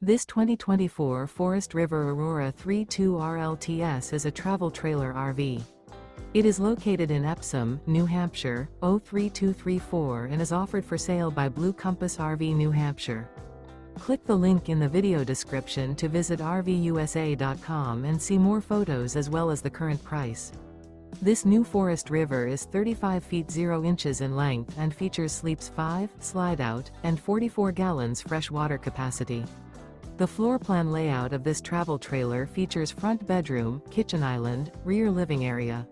This 2024 Forest River Aurora 3.2 RLTS is a travel trailer RV. It is located in Epsom, New Hampshire, 03234 and is offered for sale by Blue Compass RV New Hampshire. Click the link in the video description to visit RVUSA.com and see more photos as well as the current price. This new Forest River is 35 feet 0 inches in length and features sleeps 5, Slideout, and 44 gallons fresh water capacity. The floor plan layout of this travel trailer features front bedroom, kitchen island, rear living area.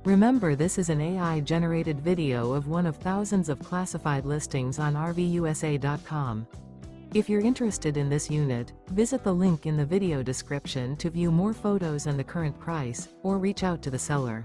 Remember, this is an AI-generated video of one of thousands of classified listings on RVUSA.com. If you're interested in this unit, visit the link in the video description to view more photos and the current price, or reach out to the seller.